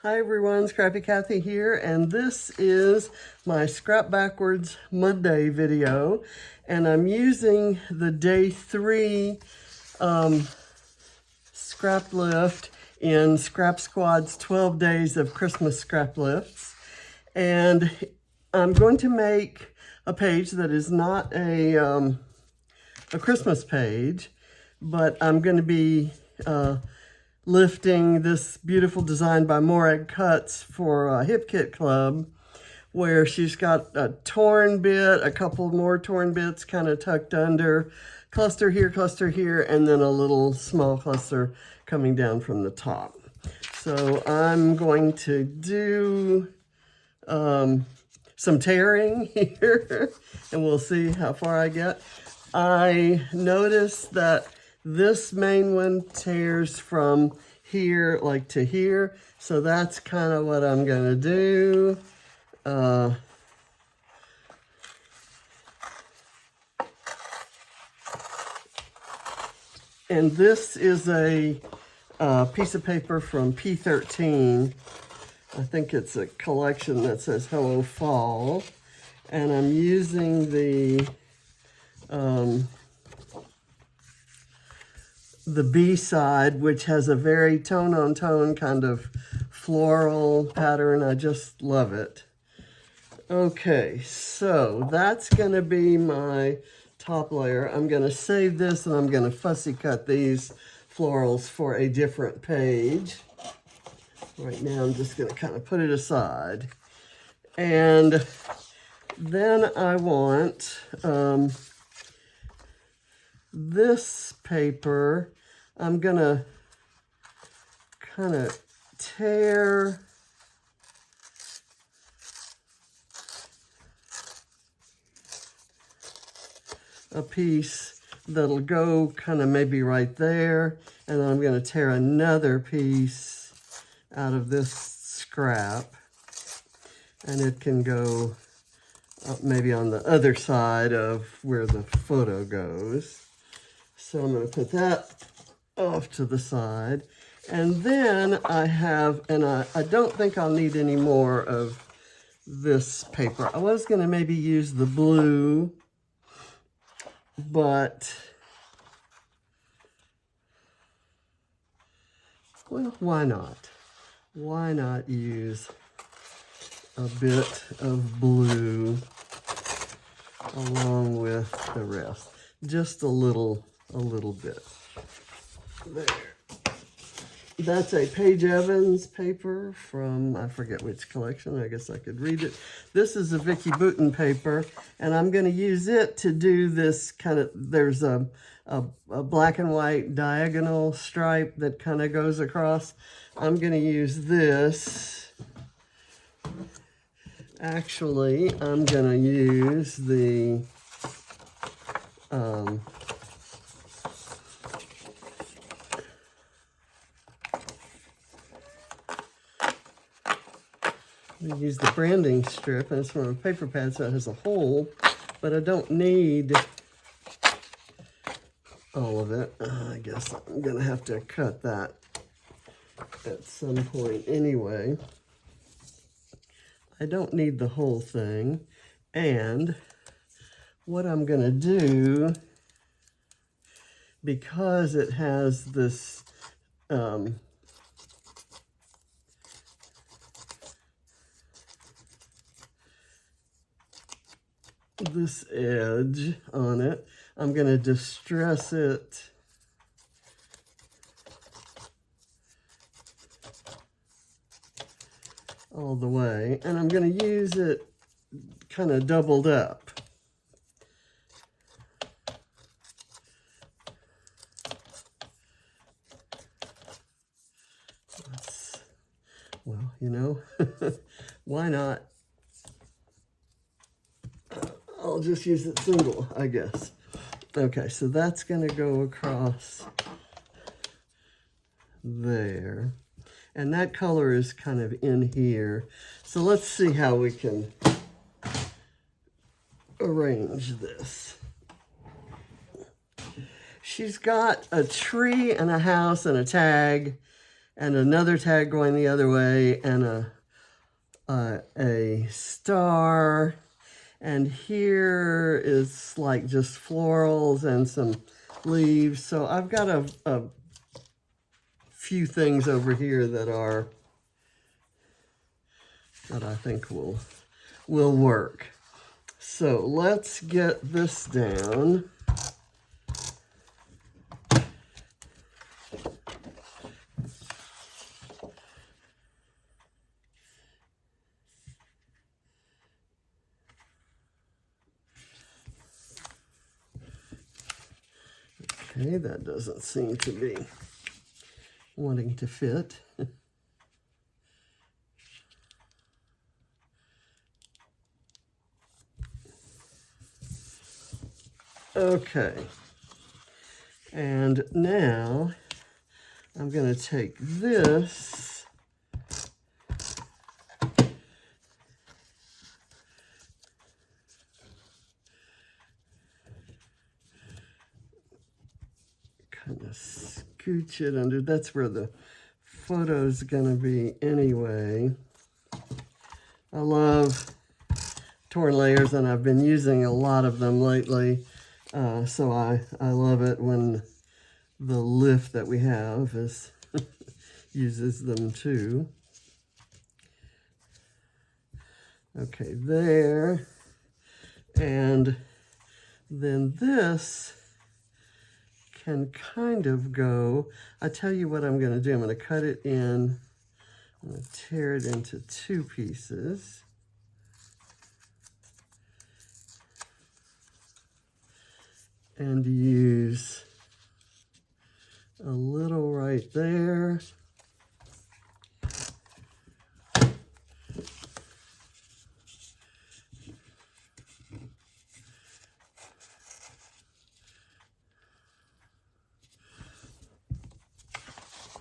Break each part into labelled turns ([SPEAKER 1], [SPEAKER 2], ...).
[SPEAKER 1] Hi everyone, Scrappy Kathy here, and this is my Scrap Backwards Monday video, and I'm using the day 3 scrap lift in Scrap Squad's 12 days of Christmas scrap lifts, and I'm going to make a page that is not a Christmas page, but I'm going to be lifting this beautiful design by Morag Cutts for Hip Kit Club, where she's got a torn bit, a couple more torn bits kind of tucked under, cluster here, and then a little small cluster coming down from the top. So I'm going to do some tearing here, and we'll see how far I get. I noticed that this main one tears from here like to here, so that's kind of what I'm gonna do. And this is a piece of paper from P13. I think it's a collection that says Hello Fall, and I'm using the B side, which has a very tone-on-tone kind of floral pattern. I just love it. Okay, so that's gonna be my top layer. I'm gonna save this and I'm gonna fussy cut these florals for a different page. Right now I'm just gonna kind of put it aside. And then I want this paper. I'm gonna kind of tear a piece that'll go kind of maybe right there, and then I'm going to tear another piece out of this scrap, and it can go maybe on the other side of where the photo goes. So I'm going to put that off to the side. And then I have, and I don't think I'll need any more of this paper. I was going to maybe use the blue, but, well, why not? Why not use a bit of blue along with the rest? Just a little bit. There. That's a Paige Evans paper from, I forget which collection, I guess I could read it. This is a Vicky Bouton paper, and I'm going to use it to do this kind of, there's a black and white diagonal stripe that kind of goes across. I'm going to use this. Actually, I'm going to use the I use the branding strip, and it's from a paper pad, so it has a hole, but I don't need all of it. I guess I'm gonna have to cut that at some point anyway. I don't need the whole thing, and what I'm gonna do, because it has this this edge on it, I'm going to distress it all the way, and I'm going to use it kind of doubled up. Well, you know, why not? I'll just use it single, I guess. Okay, so that's going to go across there. And that color is kind of in here. So let's see how we can arrange this. She's got a tree and a house and a tag and another tag going the other way, and a star. And here is like just florals and some leaves. So I've got a few things over here that I think will work. So let's get this down. Okay, that doesn't seem to be wanting to fit. Okay, and now I'm going to take this kind of scooch it under. That's where the photo's going to be anyway. I love torn layers, and I've been using a lot of them lately. So I love it when the lift that we have uses them too. Okay, there. And then this can kind of go. I tell you what I'm going to do. I'm going to cut it in. I'm going to tear it into 2 pieces. And use a little right there.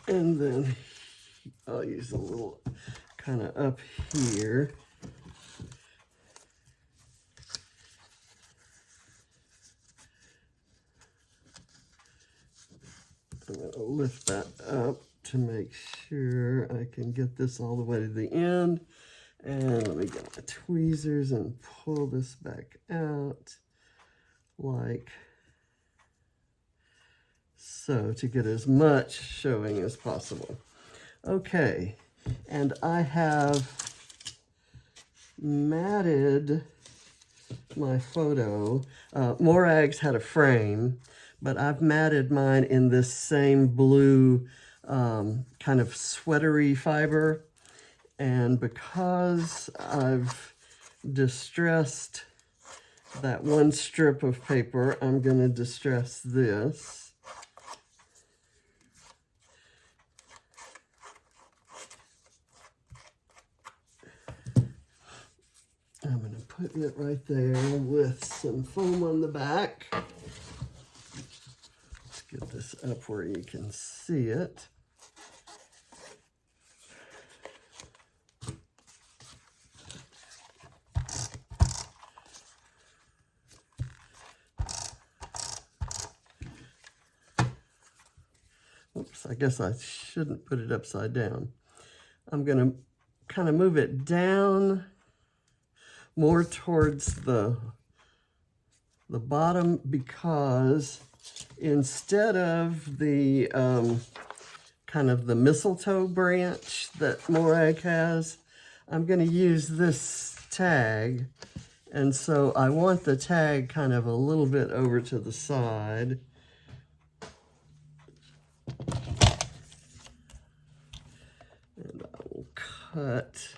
[SPEAKER 1] And then I'll use a little kind of up here. I'm going to lift that up to make sure I can get this all the way to the end. And let me get my tweezers and pull this back out like so to get as much showing as possible. Okay, and I have matted my photo. Morag's had a frame, but I've matted mine in this same blue kind of sweatery fiber. And because I've distressed that one strip of paper, I'm going to distress this. I'm going to put it right there with some foam on the back. Let's get this up where you can see it. Oops, I guess I shouldn't put it upside down. I'm going to kind of move it down more towards the bottom, because instead of the kind of the mistletoe branch that Morag has, I'm going to use this tag. And so I want the tag kind of a little bit over to the side. And I will cut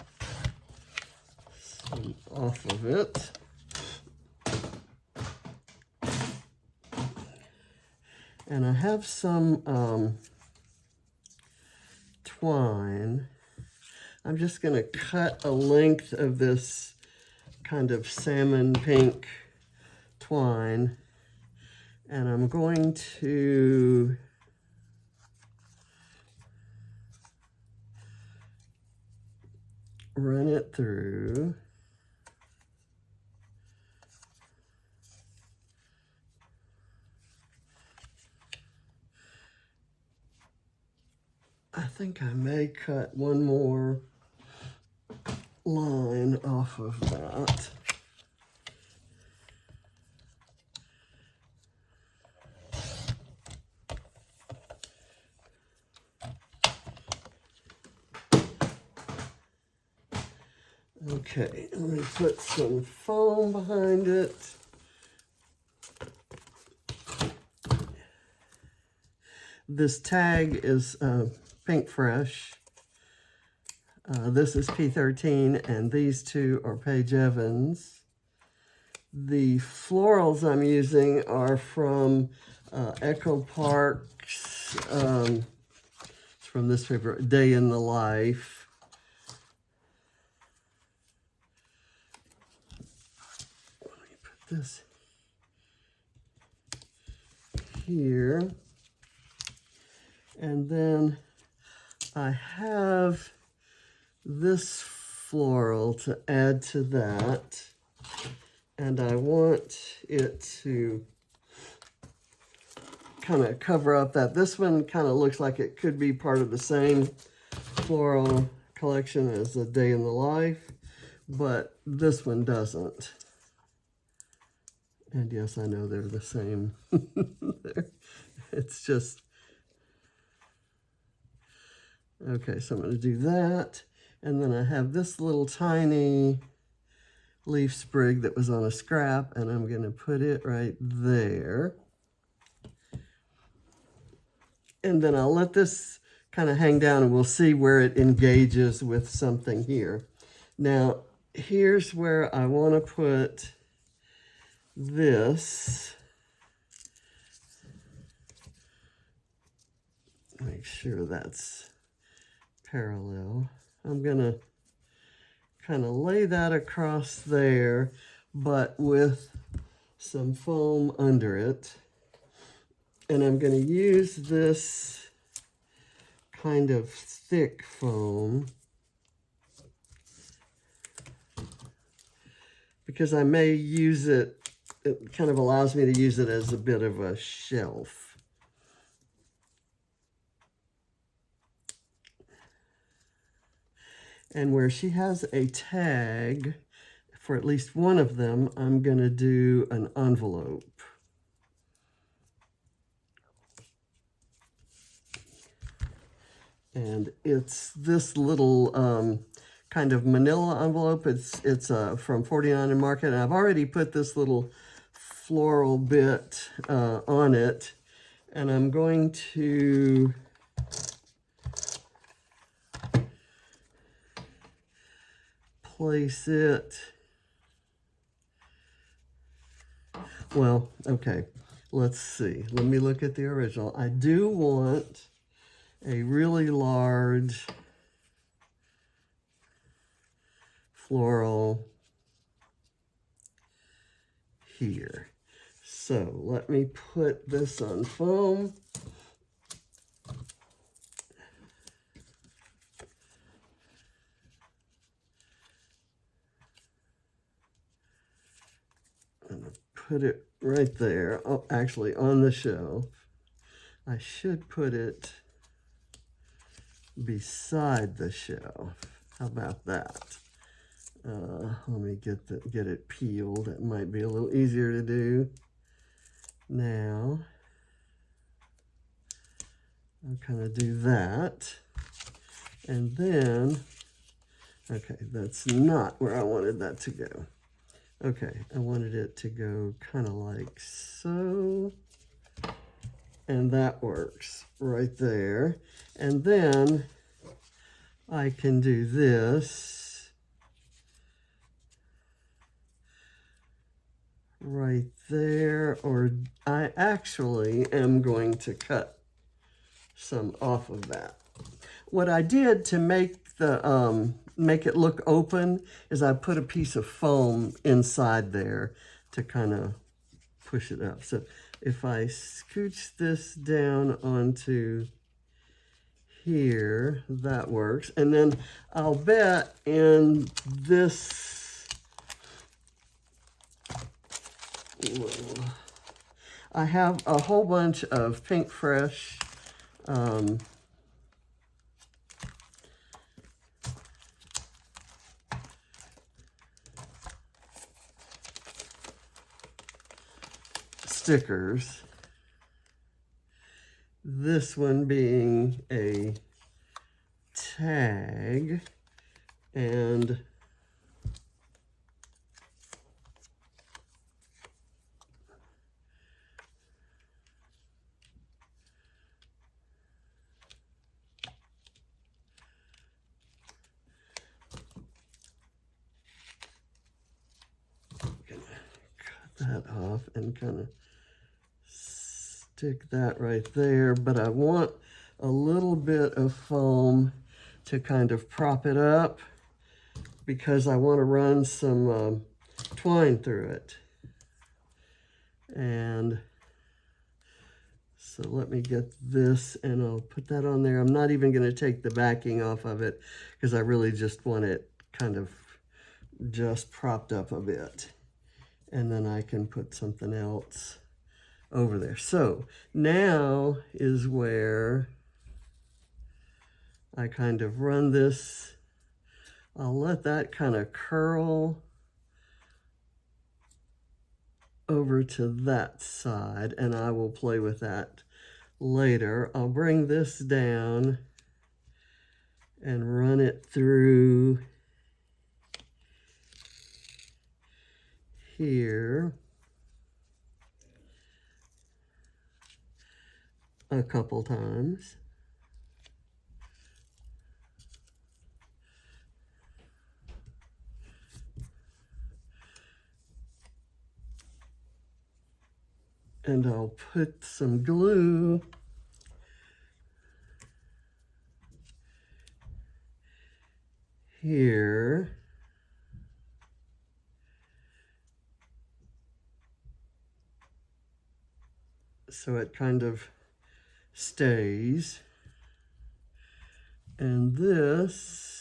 [SPEAKER 1] some off of it. And I have some twine. I'm just going to cut a length of this kind of salmon pink twine, and I'm going to run it through. I think I may cut one more line off of that. Okay, let me put some foam behind it. This tag is Pink Fresh. This is P13, and these two are Paige Evans. The florals I'm using are from Echo Park's, it's from this paper, Day in the Life. Let me put this here. And then I have this floral to add to that. And I want it to kind of cover up that. This one kind of looks like it could be part of the same floral collection as A Day in the Life, but this one doesn't. And yes, I know they're the same. It's just... Okay, so I'm going to do that. And then I have this little tiny leaf sprig that was on a scrap, and I'm going to put it right there. And then I'll let this kind of hang down, and we'll see where it engages with something here. Now, here's where I want to put this. Make sure that's parallel. I'm gonna kind of lay that across there, but with some foam under it. And I'm gonna use this kind of thick foam because I may use it, it kind of allows me to use it as a bit of a shelf. And where she has a tag, for at least one of them, I'm going to do an envelope. And it's this little kind of manila envelope. It's from 49 and Market. And I've already put this little floral bit on it. And I'm going to... place it, well, okay, let's see. Let me look at the original. I do want a really large floral here. So let me put this on foam. Put it right there, oh, actually on the shelf. I should put it beside the shelf. How about that? Let me get it peeled. It might be a little easier to do now. I'll kind of do that. And then, okay, that's not where I wanted that to go. Okay, I wanted it to go kind of like so, and that works right there. And then I can do this right there, or I actually am going to cut some off of that. What I did to make the make it look open is I put a piece of foam inside there to kind of push it up. So if I scooch this down onto here, that works. And then I'll bet in this, I have a whole bunch of Pink Fresh stickers. This one being a tag, and that off and kind of stick that right there, but I want a little bit of foam to kind of prop it up because I want to run some twine through it. And so let me get this and I'll put that on there. I'm not even going to take the backing off of it because I really just want it kind of just propped up a bit. And then I can put something else over there. So now is where I kind of run this. I'll let that kind of curl over to that side, and I will play with that later. I'll bring this down and run it through here a couple times. And I'll put some glue here. So it kind of stays. And this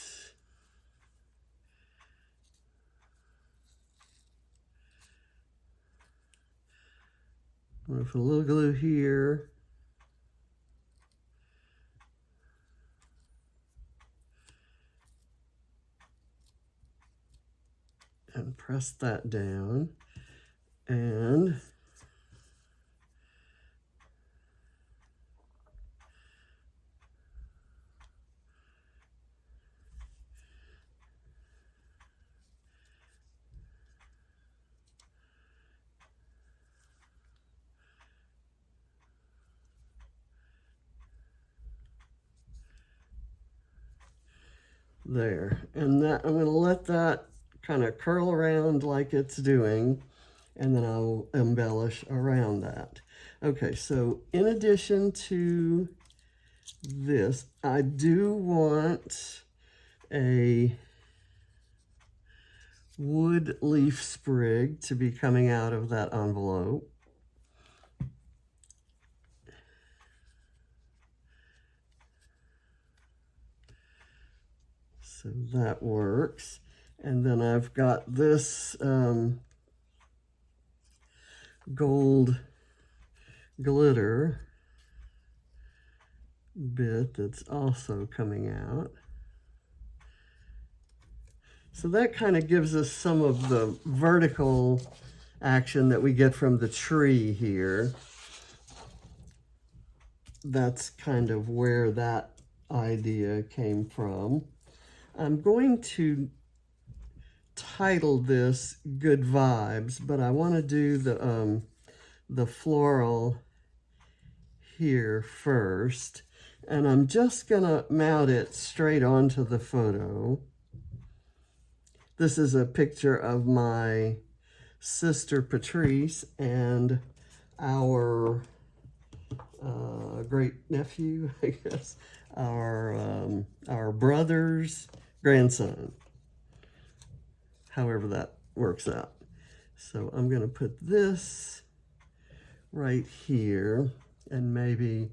[SPEAKER 1] I'm going to put a little glue here. And press that down. And there. And that I'm going to let that kind of curl around like it's doing, and then I'll embellish around that. Okay, so in addition to this, I do want a wood leaf sprig to be coming out of that envelope. So that works. And then I've got this gold glitter bit that's also coming out. So that kind of gives us some of the vertical action that we get from the tree here. That's kind of where that idea came from. I'm going to title this Good Vibes, but I want to do the floral here first. And I'm just going to mount it straight onto the photo. This is a picture of my sister Patrice and our great nephew, I guess, our brother's grandson, however that works out. So I'm going to put this right here and maybe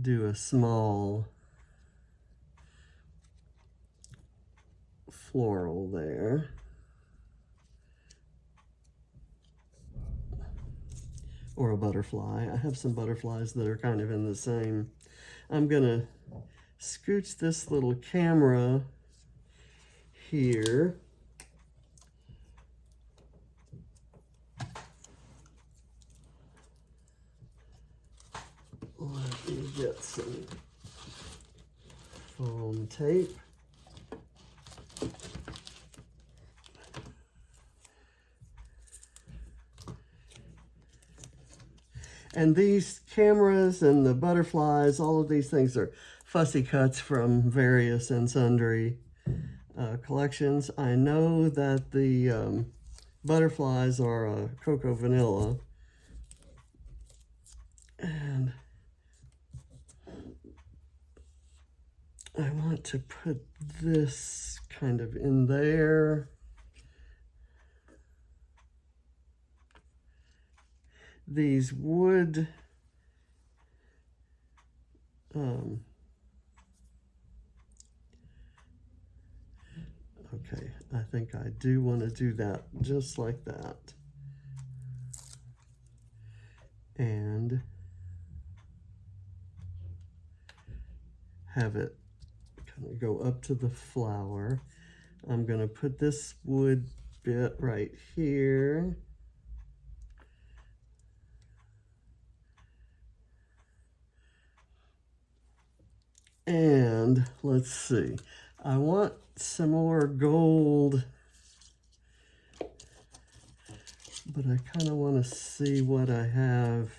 [SPEAKER 1] do a small floral there. Or a butterfly. I have some butterflies that are kind of in the same. I'm gonna scooch this little camera here get some foam tape. And these cameras and the butterflies, all of these things are fussy cuts from various and sundry collections. I know that the butterflies are cocoa vanilla. And I want to put this kind of in there. These wood okay, I think I do want to do that just like that. And have it kind of go up to the flower. I'm going to put this wood bit right here. And let's see, I want some more gold, but I kind of want to see what I have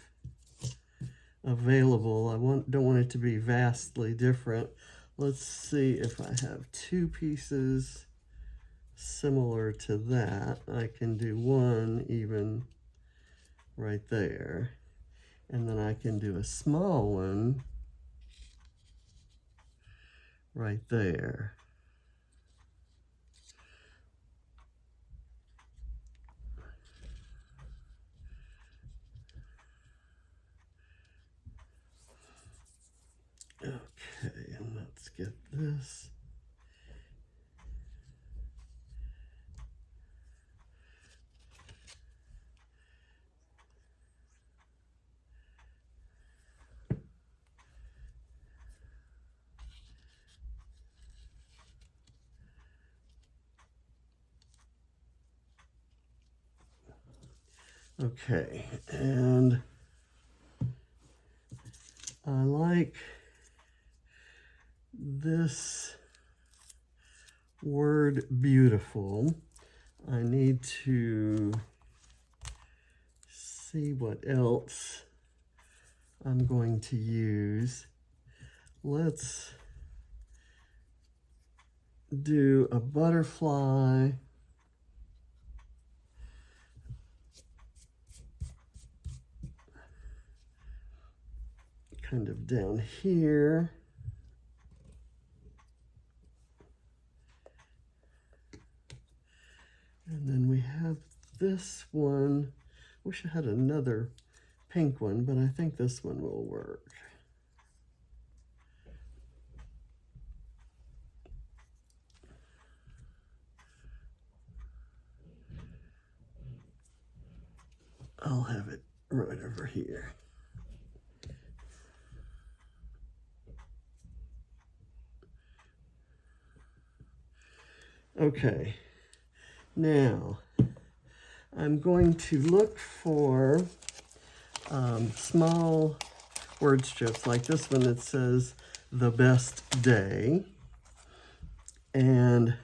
[SPEAKER 1] available. Don't want it to be vastly different. Let's see if I have two pieces similar to that. I can do one even right there, and then I can do a small one right there. Okay, and let's get this. Okay, and I like this word beautiful. I need to see what else I'm going to use. Let's do a butterfly. Kind of down here. And then we have this one. Wish I had another pink one, but I think this one will work. I'll have it right over here. Okay, now I'm going to look for small word strips like this one that says the best day. And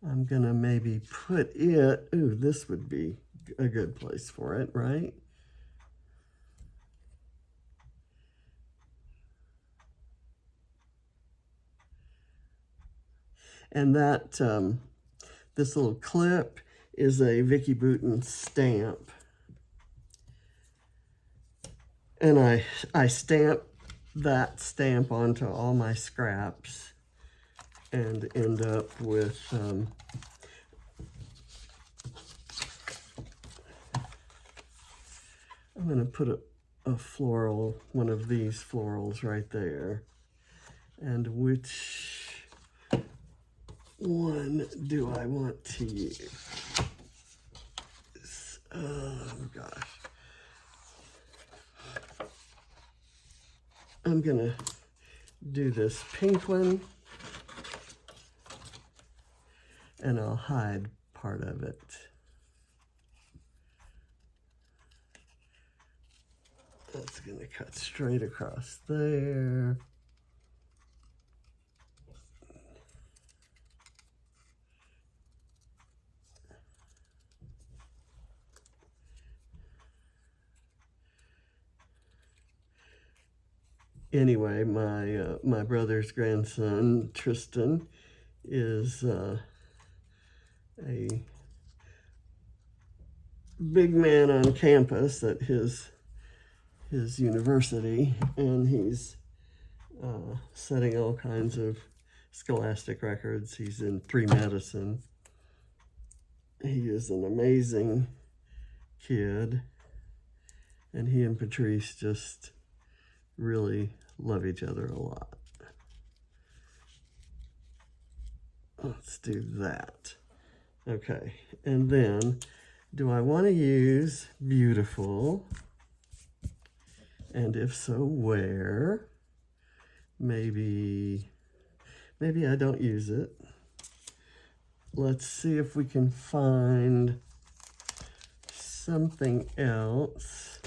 [SPEAKER 1] I'm gonna maybe put it, ooh, this would be a good place for it, right? And that, this little clip is a Vicky Bouton stamp. And I stamp that stamp onto all my scraps and end up with I'm going to put a floral, one of these florals right there. And which one do I want to use? Oh gosh. I'm going to do this pink one, and I'll hide part of it. That's going to cut straight across there. Anyway, my brother's grandson, Tristan, is a big man on campus at his university, and he's setting all kinds of scholastic records. He's in pre-medicine. He is an amazing kid, and he and Patrice just really love each other a lot. Let's do that. Okay, and then do I want to use beautiful? And if so, where? Maybe I don't use it. Let's see if we can find something else.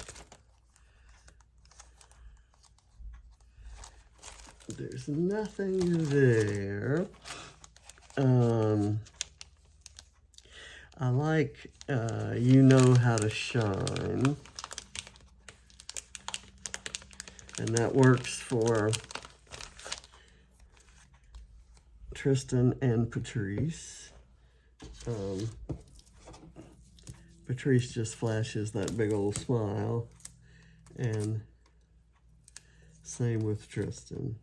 [SPEAKER 1] There's nothing there. I like You Know How to Shine. And that works for Tristan and Patrice. Patrice just flashes that big old smile, and same with Tristan.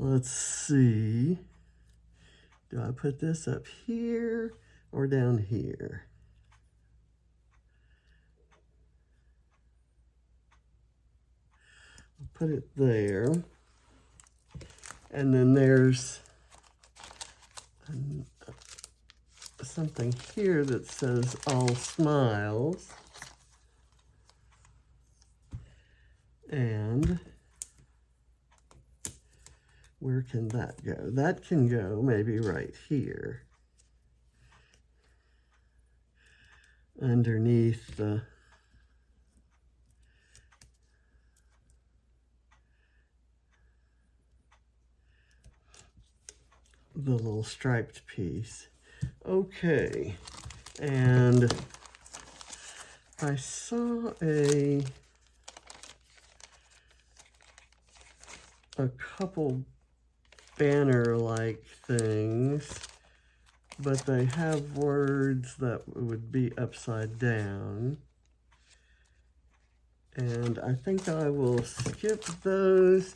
[SPEAKER 1] Let's see, do I put this up here or down here? I'll put it there. And then there's something here that says All Smiles. And where can that go? That can go maybe right here, underneath the little striped piece. Okay, and I saw a couple banner-like things, but they have words that would be upside down. And I think I will skip those.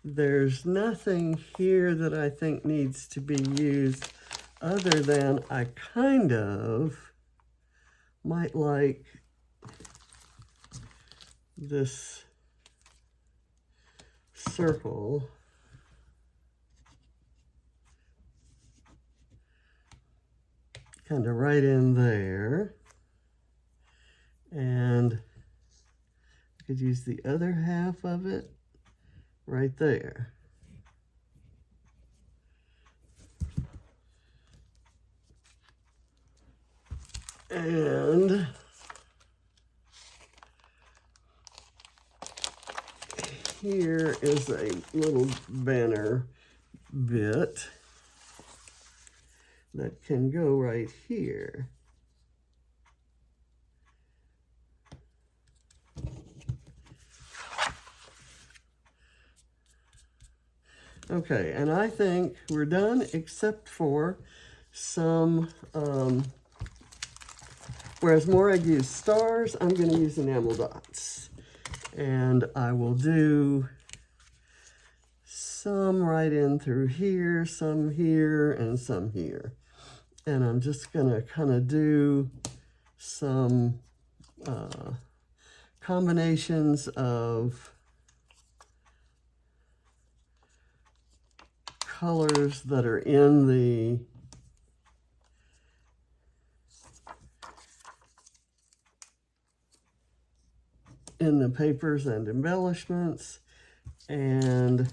[SPEAKER 1] There's nothing here that I think needs to be used other than I kind of might like this circle. Kind of right in there. And I could use the other half of it right there. And here is a little banner bit that can go right here. Okay, and I think we're done except for some, whereas Morag used stars, I'm going to use enamel dots. And I will do some right in through here, some here, and some here. And I'm just going to kind of do some combinations of colors that are in the in the papers and embellishments. And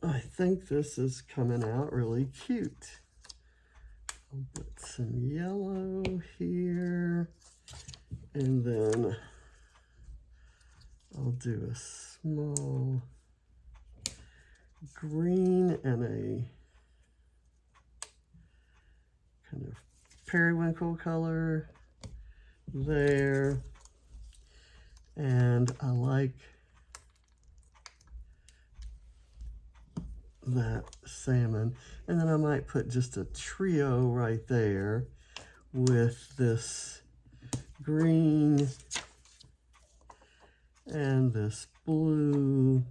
[SPEAKER 1] I think this is coming out really cute. I'll put some yellow here, and then I'll do a small green and a kind of periwinkle color there. And I like that salmon. And then I might put just a trio right there with this green and this blue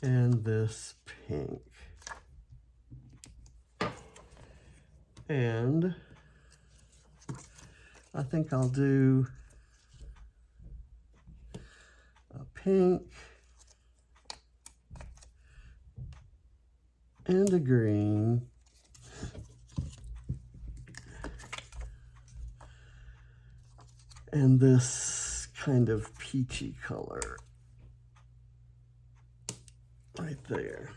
[SPEAKER 1] and this pink. And I think I'll do a pink and a green and this kind of peachy color right there.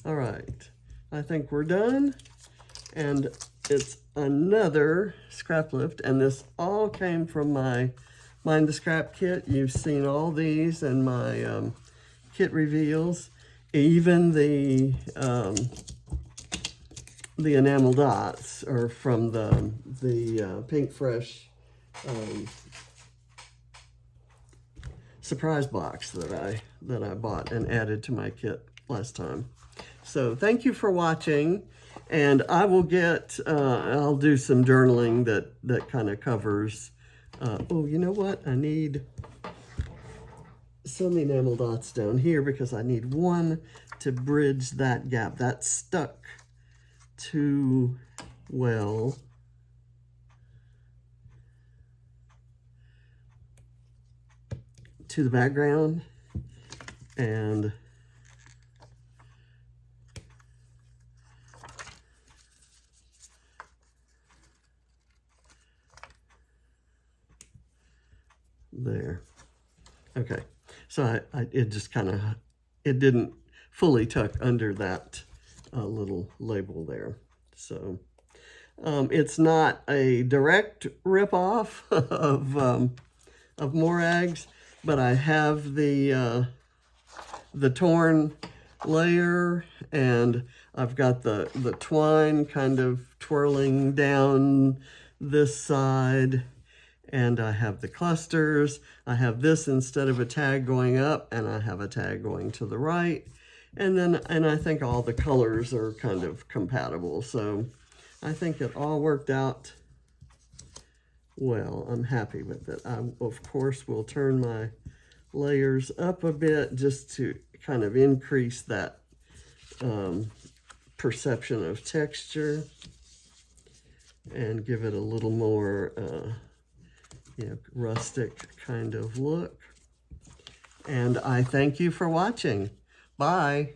[SPEAKER 1] All right, I think we're done. And it's another scrap lift, and this all came from my Mind the Scrap kit. You've seen all these in my kit reveals. Even the enamel dots are from the Pink Fresh surprise box that I bought and added to my kit last time. So thank you for watching, and I will get I'll do some journaling that kind of covers. Oh, you know what? I need some enamel dots down here because I need one to bridge that gap. That's stuck too well. To the background, and there. Okay, so it just kind of, it didn't fully tuck under that little label there. So it's not a direct rip-off of Morag's, but I have the torn layer, and I've got the twine kind of twirling down this side, and I have the clusters. I have this instead of a tag going up, and I have a tag going to the right. And I think all the colors are kind of compatible. So I think it all worked out well. I'm happy with it. I, of course, will turn my layers up a bit just to kind of increase that perception of texture and give it a little more rustic kind of look. And I thank you for watching. Bye.